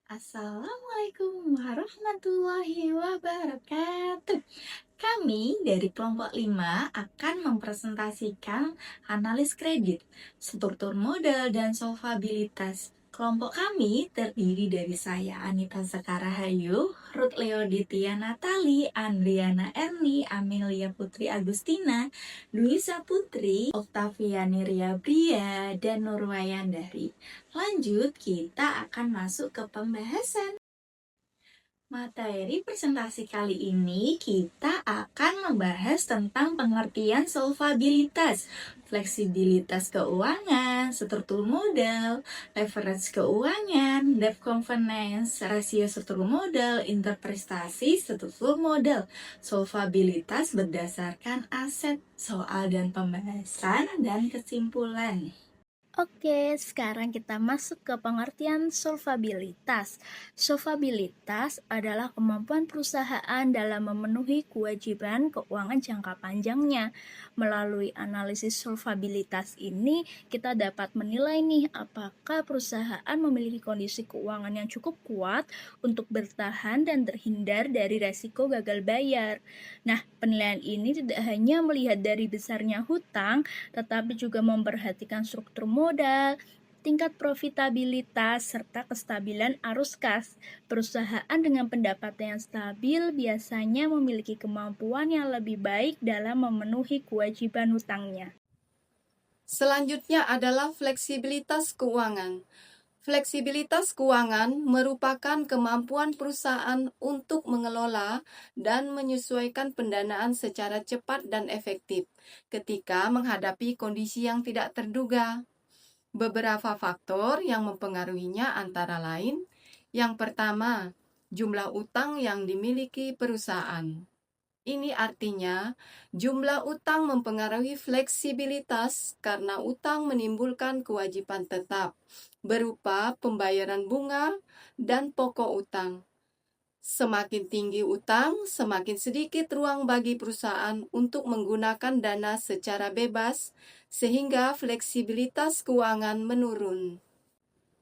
Assalamualaikum warahmatullahi wabarakatuh. Kami dari kelompok 5 akan mempresentasikan analis kredit, struktur modal, dan solvabilitas. Kelompok kami terdiri dari saya, Anita Sekarahayu, Ruth Leoditia Natali, Andriana Erni, Amelia Putri Agustina, Luisa Putri, Oktaviani Ria Bria, dan Nurwayandari. Lanjut, kita akan masuk ke pembahasan. Materi presentasi kali ini kita akan membahas tentang pengertian solvabilitas, fleksibilitas keuangan, struktur modal, leverage keuangan, debt covenants, rasio struktur modal, interprestasi struktur modal, solvabilitas berdasarkan aset, soal dan pembahasan, dan kesimpulan. Oke, sekarang kita masuk ke pengertian solvabilitas. Solvabilitas adalah kemampuan perusahaan dalam memenuhi kewajiban keuangan jangka panjangnya. Melalui analisis solvabilitas ini, kita dapat menilai nih apakah perusahaan memiliki kondisi keuangan yang cukup kuat untuk bertahan dan terhindar dari resiko gagal bayar. Nah, penilaian ini tidak hanya melihat dari besarnya hutang, tetapi juga memperhatikan struktur modal, tingkat profitabilitas, serta kestabilan arus kas. Perusahaan dengan pendapatan yang stabil biasanya memiliki kemampuan yang lebih baik dalam memenuhi kewajiban hutangnya. Selanjutnya adalah fleksibilitas keuangan. Fleksibilitas keuangan merupakan kemampuan perusahaan untuk mengelola dan menyesuaikan pendanaan secara cepat dan efektif ketika menghadapi kondisi yang tidak terduga. Beberapa faktor yang mempengaruhinya antara lain: yang pertama, jumlah utang yang dimiliki perusahaan. Ini artinya jumlah utang mempengaruhi fleksibilitas karena utang menimbulkan kewajiban tetap berupa pembayaran bunga dan pokok utang. Semakin tinggi utang, semakin sedikit ruang bagi perusahaan untuk menggunakan dana secara bebas, sehingga fleksibilitas keuangan menurun.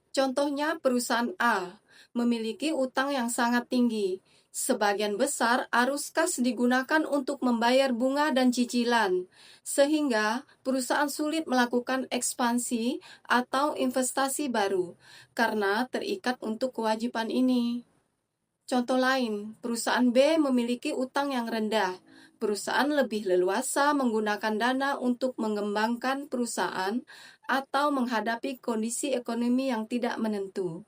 Contohnya, perusahaan A memiliki utang yang sangat tinggi. Sebagian besar arus kas digunakan untuk membayar bunga dan cicilan, sehingga perusahaan sulit melakukan ekspansi atau investasi baru karena terikat untuk kewajiban ini. Contoh lain, perusahaan B memiliki utang yang rendah. Perusahaan lebih leluasa menggunakan dana untuk mengembangkan perusahaan atau menghadapi kondisi ekonomi yang tidak menentu.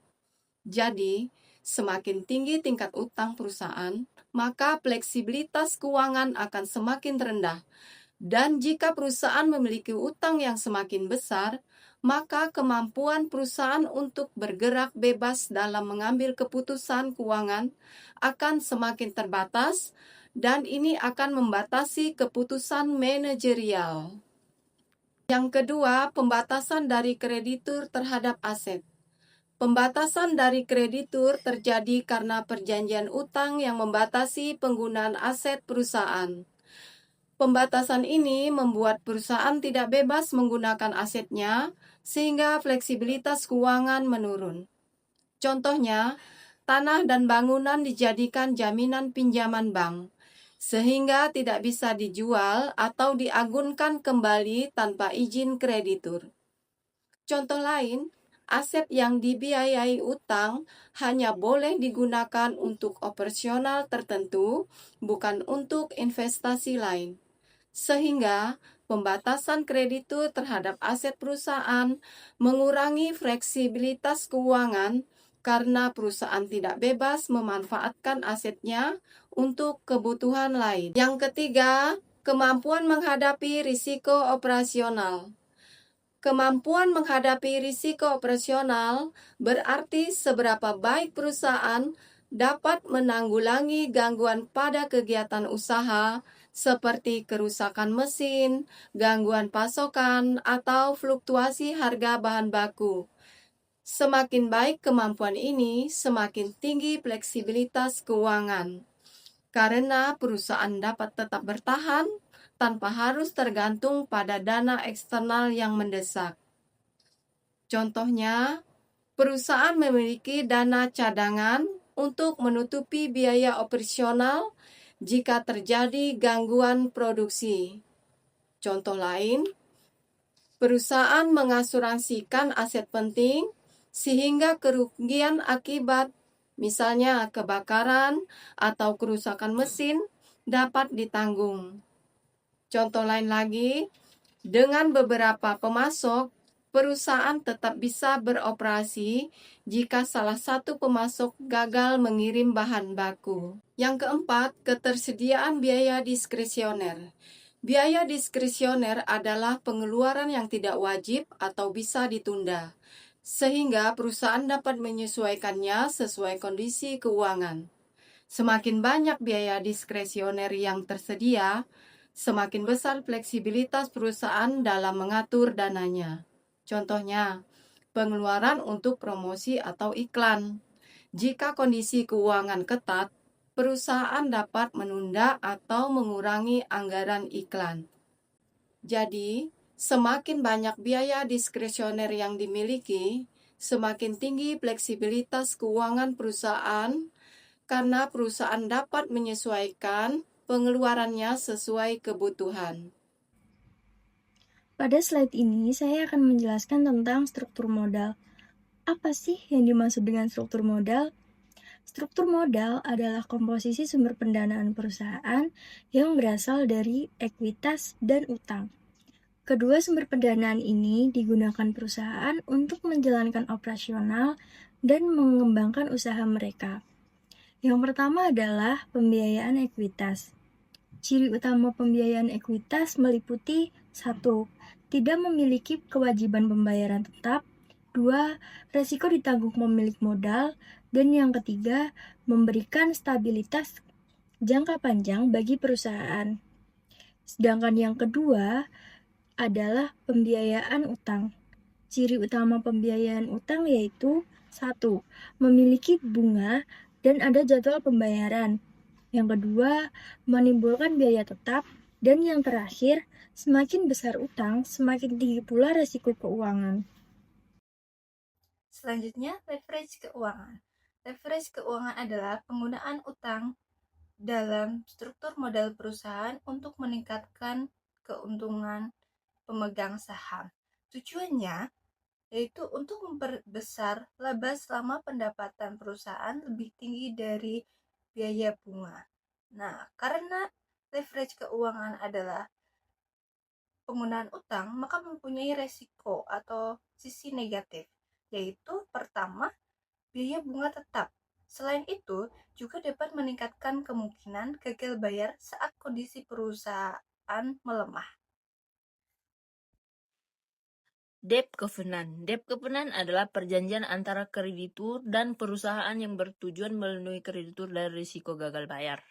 Jadi, semakin tinggi tingkat utang perusahaan, maka fleksibilitas keuangan akan semakin rendah. Dan jika perusahaan memiliki utang yang semakin besar, maka kemampuan perusahaan untuk bergerak bebas dalam mengambil keputusan keuangan akan semakin terbatas, dan ini akan membatasi keputusan manajerial. Yang kedua, pembatasan dari kreditur terhadap aset. Pembatasan dari kreditur terjadi karena perjanjian utang yang membatasi penggunaan aset perusahaan. Pembatasan ini membuat perusahaan tidak bebas menggunakan asetnya, sehingga fleksibilitas keuangan menurun. Contohnya, tanah dan bangunan dijadikan jaminan pinjaman bank, sehingga tidak bisa dijual atau diagunkan kembali tanpa izin kreditur. Contoh lain, aset yang dibiayai utang hanya boleh digunakan untuk operasional tertentu, bukan untuk investasi lain. Sehingga pembatasan kreditur terhadap aset perusahaan mengurangi fleksibilitas keuangan karena perusahaan tidak bebas memanfaatkan asetnya untuk kebutuhan lain. Yang ketiga, kemampuan menghadapi risiko operasional. Kemampuan menghadapi risiko operasional berarti seberapa baik perusahaan dapat menanggulangi gangguan pada kegiatan usaha seperti kerusakan mesin, gangguan pasokan, atau fluktuasi harga bahan baku. Semakin baik kemampuan ini, semakin tinggi fleksibilitas keuangan, karena perusahaan dapat tetap bertahan tanpa harus tergantung pada dana eksternal yang mendesak. Contohnya, Perusahaan memiliki dana cadangan untuk menutupi biaya operasional jika terjadi gangguan produksi. Contoh lain, perusahaan mengasuransikan aset penting sehingga kerugian akibat misalnya kebakaran atau kerusakan mesin dapat ditanggung. Contoh lain lagi, dengan beberapa pemasok, perusahaan tetap bisa beroperasi jika salah satu pemasok gagal mengirim bahan baku. Yang keempat, ketersediaan biaya diskresioner. Biaya diskresioner adalah pengeluaran yang tidak wajib atau bisa ditunda, sehingga perusahaan dapat menyesuaikannya sesuai kondisi keuangan. Semakin banyak biaya diskresioner yang tersedia, semakin besar fleksibilitas perusahaan dalam mengatur dananya. Contohnya, pengeluaran untuk promosi atau iklan. Jika kondisi keuangan ketat, perusahaan dapat menunda atau mengurangi anggaran iklan. Jadi, semakin banyak biaya diskresioner yang dimiliki, semakin tinggi fleksibilitas keuangan perusahaan karena perusahaan dapat menyesuaikan pengeluarannya sesuai kebutuhan. Pada slide ini, saya akan menjelaskan tentang struktur modal. Apa sih yang dimaksud dengan struktur modal? Struktur modal adalah komposisi sumber pendanaan perusahaan yang berasal dari ekuitas dan utang. Kedua sumber pendanaan ini digunakan perusahaan untuk menjalankan operasional dan mengembangkan usaha mereka. Yang pertama adalah pembiayaan ekuitas. Ciri utama pembiayaan ekuitas meliputi 1. Tidak memiliki kewajiban pembayaran tetap. 2. Resiko ditanggung pemilik modal. Dan yang ketiga, memberikan stabilitas jangka panjang bagi perusahaan. Sedangkan yang kedua adalah pembiayaan utang. Ciri utama pembiayaan utang yaitu 1. Memiliki bunga dan ada jadwal pembayaran. Yang kedua, menimbulkan biaya tetap. Dan yang terakhir, semakin besar utang, semakin tinggi pula resiko keuangan. Selanjutnya, leverage keuangan. Leverage keuangan adalah penggunaan utang dalam struktur modal perusahaan untuk meningkatkan keuntungan pemegang saham. Tujuannya yaitu untuk memperbesar laba selama pendapatan perusahaan lebih tinggi dari biaya bunga. Nah, karena leverage keuangan adalah penggunaan utang, maka mempunyai resiko atau sisi negatif, yaitu pertama, biaya bunga tetap. Selain itu, juga dapat meningkatkan kemungkinan gagal bayar saat kondisi perusahaan melemah. Debt covenant. Debt covenant adalah perjanjian antara kreditur dan perusahaan yang bertujuan melindungi kreditur dari risiko gagal bayar.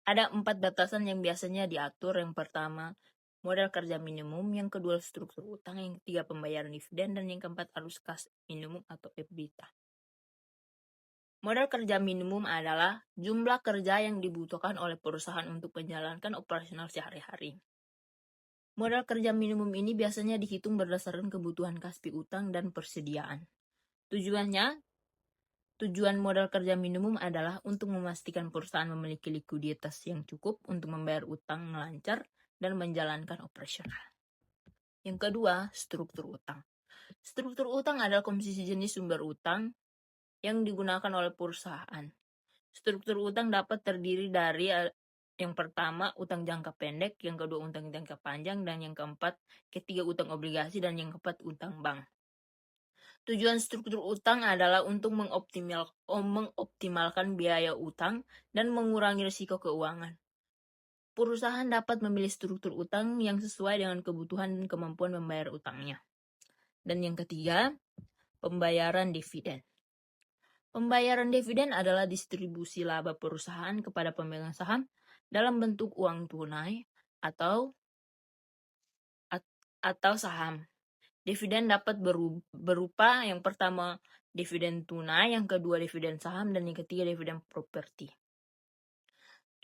Ada 4 batasan yang biasanya diatur. Yang pertama, modal kerja minimum. Yang kedua, struktur utang. Yang ketiga, pembayaran dividen. Dan yang keempat, arus kas minimum atau EBITDA. Modal kerja minimum adalah jumlah kerja yang dibutuhkan oleh perusahaan untuk menjalankan operasional sehari-hari. Modal kerja minimum ini biasanya dihitung berdasarkan kebutuhan kaspi utang dan persediaan. Tujuan modal kerja minimum adalah untuk memastikan perusahaan memiliki likuiditas yang cukup untuk membayar utang lancar dan menjalankan operasional. Yang kedua, struktur utang. Struktur utang adalah komposisi jenis sumber utang yang digunakan oleh perusahaan. Struktur utang dapat terdiri dari yang pertama, utang jangka pendek, yang kedua, utang jangka panjang, dan yang ketiga, utang obligasi, dan yang keempat, utang bank. Tujuan struktur utang adalah untuk mengoptimalkan biaya utang dan mengurangi risiko keuangan. Perusahaan dapat memilih struktur utang yang sesuai dengan kebutuhan dan kemampuan membayar utangnya. Dan yang ketiga, pembayaran dividen. Pembayaran dividen adalah distribusi laba perusahaan kepada pemegang saham dalam bentuk uang tunai atau saham. Dividen dapat berupa yang pertama dividen tunai, yang kedua dividen saham, dan yang ketiga dividen properti.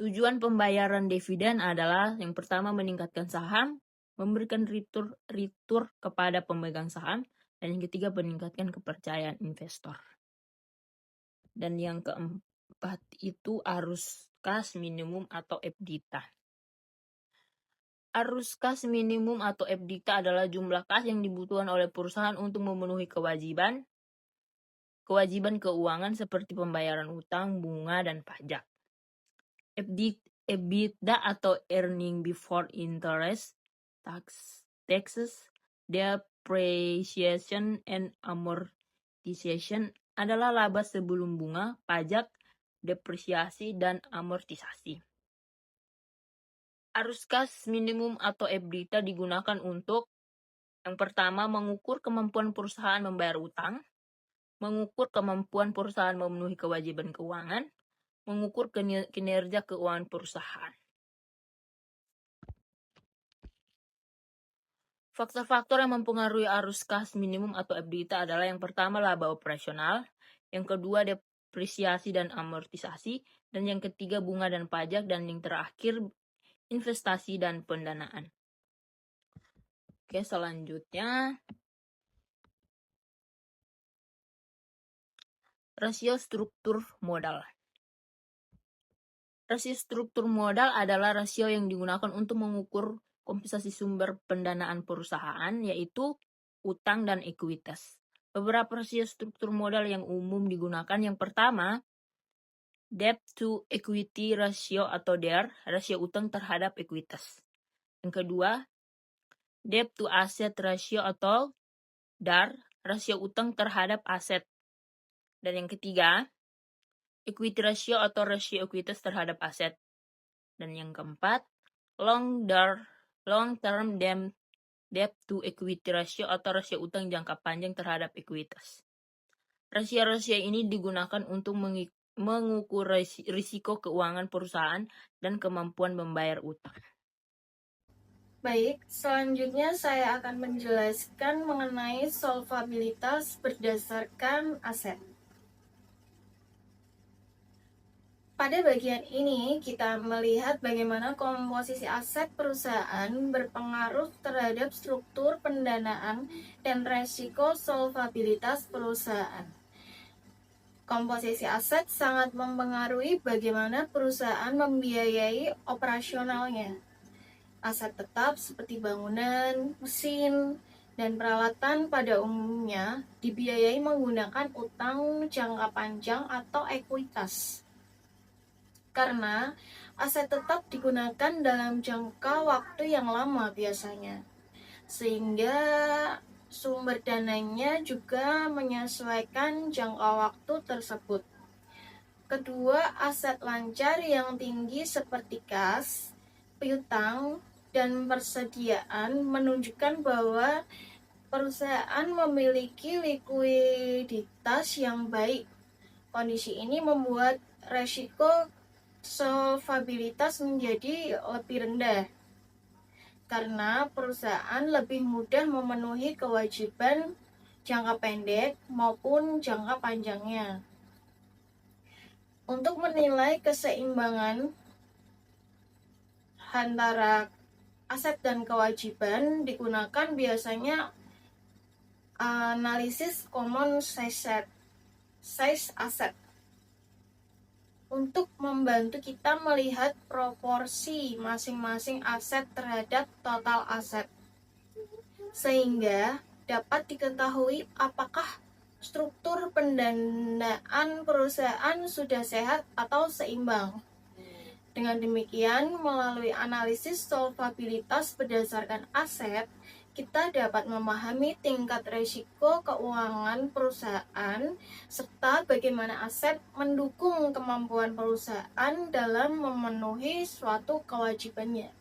Tujuan pembayaran dividen adalah yang pertama meningkatkan saham, memberikan retur kepada pemegang saham, Dan yang ketiga, meningkatkan kepercayaan investor. Dan yang keempat itu arus kas minimum atau EBITDA. Arus kas minimum atau EBITDA adalah jumlah kas yang dibutuhkan oleh perusahaan untuk memenuhi kewajiban keuangan seperti pembayaran utang, bunga, dan pajak. EBITDA atau earning before interest, taxes, depreciation, and amortization adalah laba sebelum bunga, pajak, depresiasi, dan amortisasi. Arus kas minimum atau EBITDA digunakan untuk yang pertama, mengukur kemampuan perusahaan membayar utang, mengukur kemampuan perusahaan memenuhi kewajiban keuangan, mengukur kinerja keuangan perusahaan. Faktor-faktor yang mempengaruhi arus kas minimum atau EBITDA adalah yang pertama laba operasional, yang kedua depresiasi dan amortisasi, dan yang ketiga bunga dan pajak, dan yang terakhir investasi dan pendanaan. Oke, selanjutnya rasio struktur modal. Rasio struktur modal adalah rasio yang digunakan untuk mengukur komposisi sumber pendanaan perusahaan, yaitu utang dan ekuitas. Beberapa rasio struktur modal yang umum digunakan, yang pertama, debt to equity ratio atau DER, rasio utang terhadap ekuitas. Yang kedua, debt to asset ratio atau DAR, rasio utang terhadap aset. Dan yang ketiga, equity ratio atau rasio ekuitas terhadap aset. Dan yang keempat, long-term debt to equity ratio atau rasio utang jangka panjang terhadap ekuitas. Rasio-rasio ini digunakan untuk mengukur risiko keuangan perusahaan dan kemampuan membayar utang. Baik, selanjutnya saya akan menjelaskan mengenai solvabilitas berdasarkan aset. Pada bagian ini, kita melihat bagaimana komposisi aset perusahaan berpengaruh terhadap struktur pendanaan dan resiko solvabilitas perusahaan. Komposisi aset sangat mempengaruhi bagaimana perusahaan membiayai operasionalnya. Aset tetap seperti bangunan, mesin, dan peralatan pada umumnya dibiayai menggunakan utang jangka panjang atau ekuitas. Karena aset tetap digunakan dalam jangka waktu yang lama biasanya, sehingga sumber dananya juga menyesuaikan jangka waktu tersebut. Kedua, aset lancar yang tinggi seperti kas, piutang, dan persediaan menunjukkan bahwa perusahaan memiliki likuiditas yang baik. Kondisi ini membuat resiko solvabilitas menjadi lebih rendah karena perusahaan lebih mudah memenuhi kewajiban jangka pendek maupun jangka panjangnya. Untuk menilai keseimbangan antara aset dan kewajiban digunakan biasanya analisis common size asset untuk membantu kita melihat proporsi masing-masing aset terhadap total aset, sehingga dapat diketahui apakah struktur pendanaan perusahaan sudah sehat atau seimbang. Dengan demikian, melalui analisis solvabilitas berdasarkan aset, kita dapat memahami tingkat risiko keuangan perusahaan serta bagaimana aset mendukung kemampuan perusahaan dalam memenuhi suatu kewajibannya.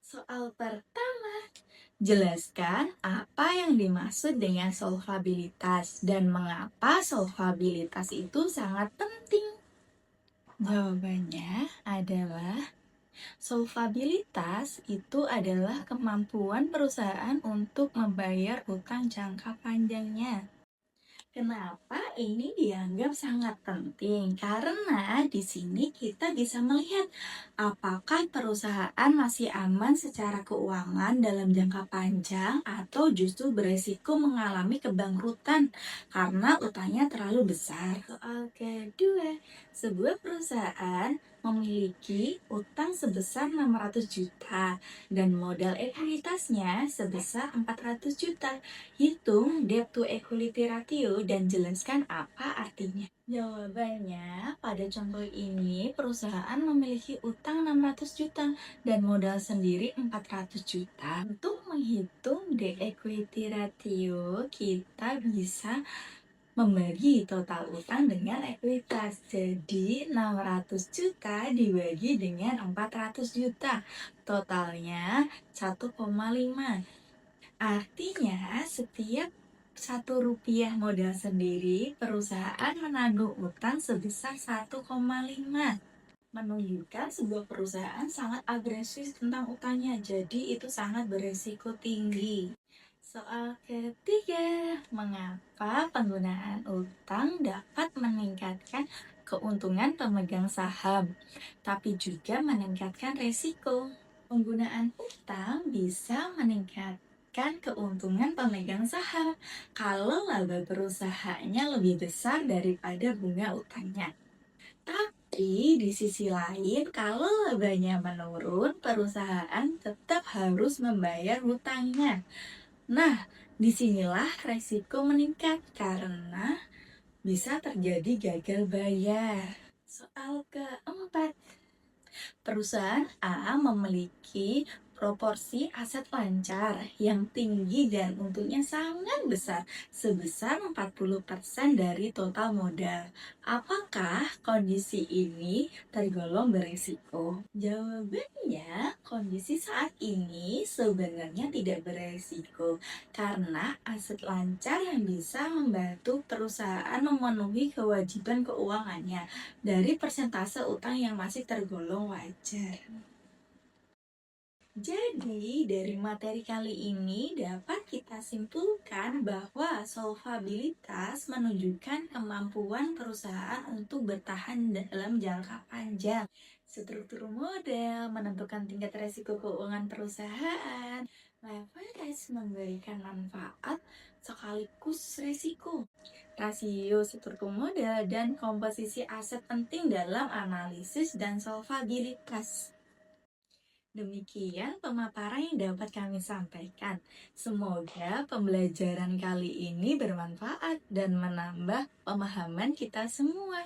Soal pertama, jelaskan apa yang dimaksud dengan solvabilitas dan mengapa solvabilitas itu sangat penting. Jawabannya adalah solvabilitas itu adalah kemampuan perusahaan untuk membayar utang jangka panjangnya. Kenapa ini dianggap sangat penting karena di sini kita bisa melihat apakah perusahaan masih aman secara keuangan dalam jangka panjang atau justru beresiko mengalami kebangkrutan karena utangnya terlalu besar. Soal kedua, sebuah perusahaan memiliki utang sebesar 600 juta dan modal ekuitasnya sebesar 400 juta. Hitung debt to equity ratio dan jelaskan apa artinya. Jawabannya, pada contoh ini perusahaan memiliki utang 600 juta dan modal sendiri 400 juta. Untuk menghitung debt equity ratio, kita bisa membagi total utang dengan ekuitas. Jadi 600 juta dibagi dengan 400 juta. Totalnya 1,5. Artinya setiap 1 rupiah modal sendiri, perusahaan menanggung utang sebesar 1,5. Menunjukkan sebuah perusahaan sangat agresif tentang utangnya, jadi itu sangat beresiko tinggi. Soal ketiga, mengapa penggunaan utang dapat meningkatkan keuntungan pemegang saham, tapi juga meningkatkan resiko? Penggunaan utang bisa meningkatkan keuntungan pemegang saham kalau laba perusahaannya lebih besar daripada bunga utangnya. Tapi di sisi lain, kalau labanya menurun, perusahaan tetap harus membayar hutangnya. Nah, disinilah resiko meningkat karena bisa terjadi gagal bayar. Soal keempat, perusahaan A memiliki proporsi aset lancar yang tinggi dan untungnya sangat besar, sebesar 40% dari total modal. Apakah kondisi ini tergolong berisiko? Jawabannya, kondisi saat ini sebenarnya tidak berisiko karena aset lancar yang bisa membantu perusahaan memenuhi kewajiban keuangannya dari persentase utang yang masih tergolong wajar. Jadi, dari materi kali ini dapat kita simpulkan bahwa solvabilitas menunjukkan kemampuan perusahaan untuk bertahan dalam jangka panjang. Struktur model menentukan tingkat resiko keuangan perusahaan. Leverage memberikan manfaat sekaligus resiko. Rasio struktur model dan komposisi aset penting dalam analisis dan solvabilitas. Demikian pemaparan yang dapat kami sampaikan. Semoga pembelajaran kali ini bermanfaat dan menambah pemahaman kita semua.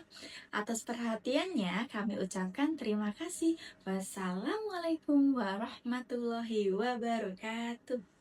Atas perhatiannya kami ucapkan terima kasih. Wassalamualaikum warahmatullahi wabarakatuh.